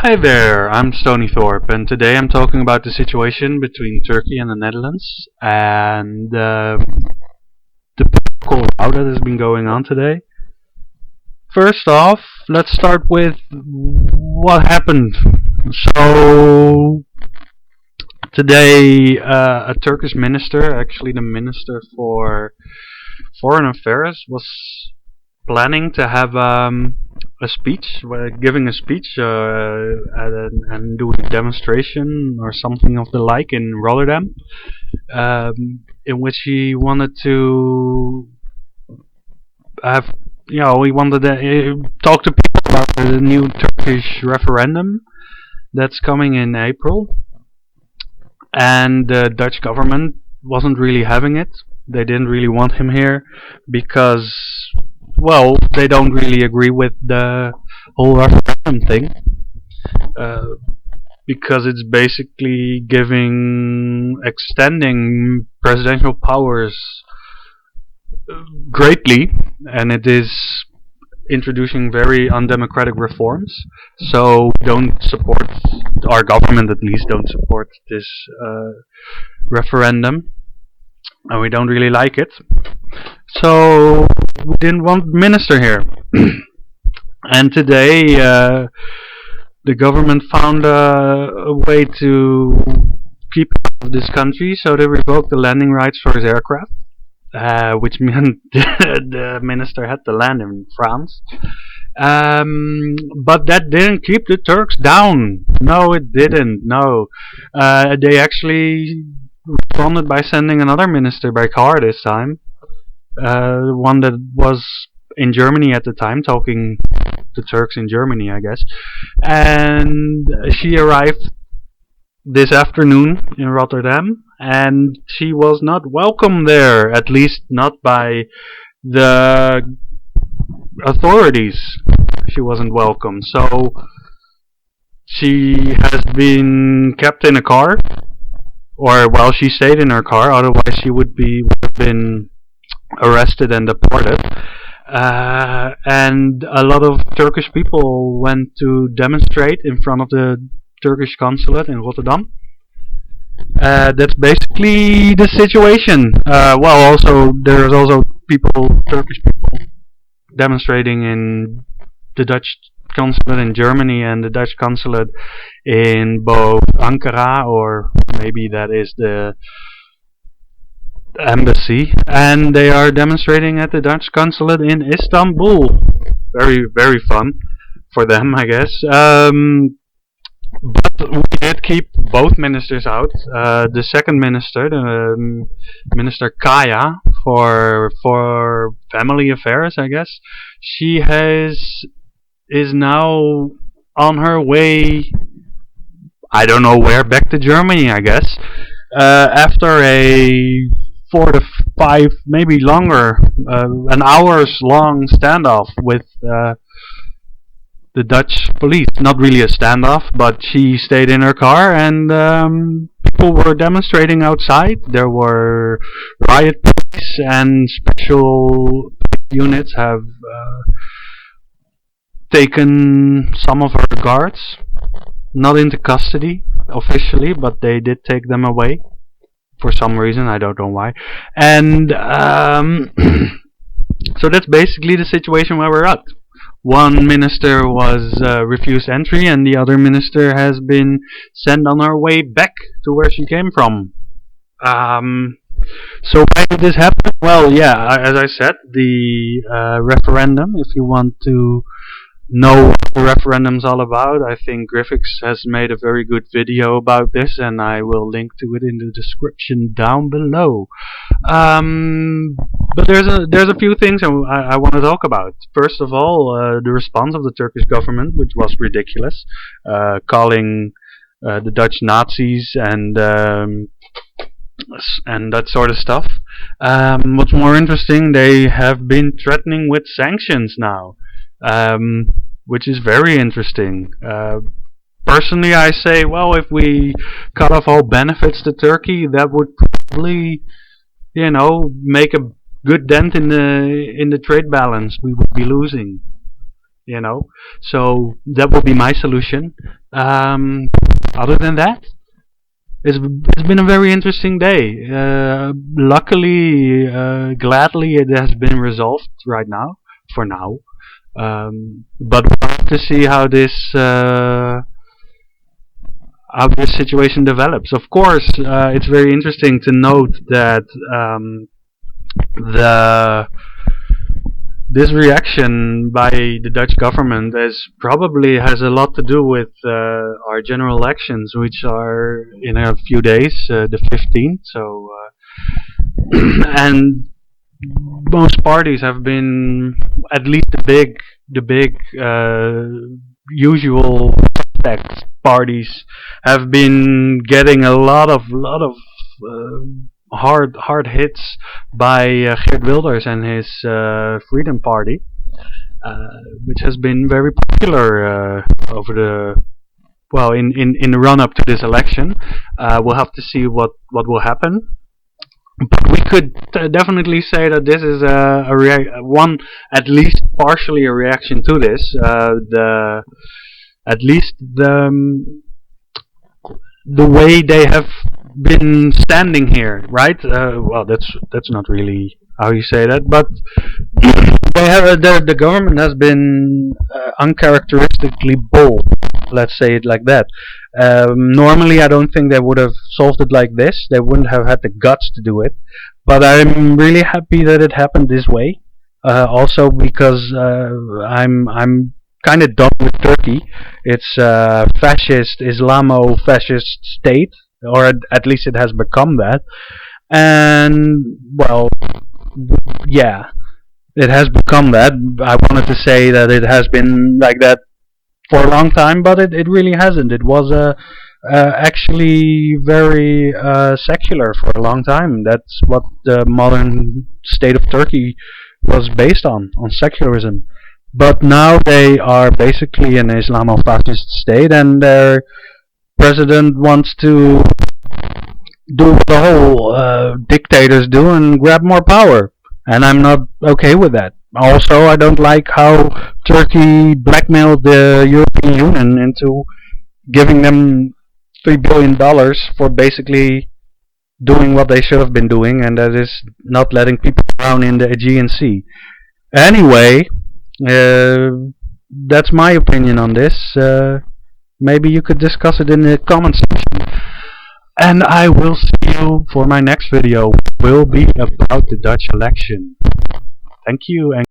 Hi there, I'm Stony Thorpe, and today I'm talking about the situation between Turkey and the Netherlands and the political row that has been going on today. First off, let's start with what happened. So, today a Turkish minister, actually the Minister for Foreign Affairs, was planning to have a speech, giving a speech and doing a demonstration or something of the like in Rotterdam, in which he wanted to have, he wanted to talk to people about the new Turkish referendum that's coming in April, and the Dutch government wasn't really having it. They didn't really want him here because, well, they don't really agree with the whole referendum thing, uh, because it's basically extending presidential powers greatly, and it is introducing very undemocratic reforms. So we don't support, our government at least don't support this referendum, and we don't really like it. So we didn't want minister here. And today the government found a way to keep him out of this country, so they revoked the landing rights for his aircraft, which meant the minister had to land in France. But that didn't keep the Turks down. No, it didn't. No, they actually responded by sending another minister by car this time. One that was in Germany at the time, talking to Turks in Germany, I guess. And she arrived this afternoon in Rotterdam, and she was not welcome there, at least not by the authorities. She wasn't welcome. So she has been kept in a car, or well, she stayed in her car. Otherwise, she would have been arrested and deported. And a lot of Turkish people went to demonstrate in front of the Turkish consulate in Rotterdam. That's basically the situation. Well, also there's also Turkish people, demonstrating in the Dutch consulate in Germany and the Dutch consulate in both Ankara, or maybe that is the embassy, and they are demonstrating at the Dutch consulate in Istanbul. Very, very fun for them, I guess. But we did keep both ministers out. The second minister, the Minister Kaya for family affairs, I guess, she is now on her way. I don't know where, back to Germany, I guess. After a 4 to 5, maybe longer, an hours long standoff with the Dutch police. Not really a standoff, but she stayed in her car, and people were demonstrating outside. There were riot police, and special units have taken some of her guards, not into custody officially, but they did take them away for some reason. I don't know why. And so that's basically the situation where we're at. One minister was refused entry, and the other minister has been sent on her way back to where she came from. So why did this happen? Well, yeah, as I said, the referendum, if you want to know what the referendum's all about, I think Griffix has made a very good video about this, and I will link to it in the description down below. But there's a few things I want to talk about. First of all, the response of the Turkish government, which was ridiculous, calling the Dutch Nazis and that sort of stuff. What's more interesting, they have been threatening with sanctions now. Which is very interesting. Personally, I say, well, if we cut off all benefits to Turkey, that would probably, make a good dent in the trade balance we would be losing. So that would be my solution. Um, Other than that, it's been a very interesting day. Luckily, gladly, it has been resolved right now, for now. But we'll have to see how this situation develops. Of course, it's very interesting to note that the this reaction by the Dutch government probably has a lot to do with our general elections, which are in a few days, the 15th. So, and most parties have been, at least the big usual suspect parties, have been getting a lot of hard hits by Geert Wilders and his Freedom Party, which has been very popular over the in the run up to this election. We'll have to see what will happen. But we could definitely say that this is one, at least partially a reaction to this. At least the way they have been standing here, right? Well, that's not really how you say that, but the government has been uncharacteristically bold. Let's say it like that. Normally, I don't think they would have solved it like this. They wouldn't have had the guts to do it. But I'm really happy that it happened this way. Also because I'm kind of done with Turkey. It's a fascist, Islamo-fascist state, or at least it has become that. And well, yeah, it has become that. I wanted to say that it has been like that for a long time, but it really hasn't. It was actually very secular for a long time. That's what the modern state of Turkey was based on secularism. But now they are basically an Islamo-fascist state, and their president wants to do what the whole dictators do and grab more power. And I'm not okay with that. Also, I don't like how Turkey blackmailed the European Union into giving them $3 billion for basically doing what they should have been doing, and that is not letting people drown in the Aegean Sea. Anyway, that's my opinion on this. Maybe you could discuss it in the comments section. And I will see you for my next video. Will be about the Dutch election. Thank you. And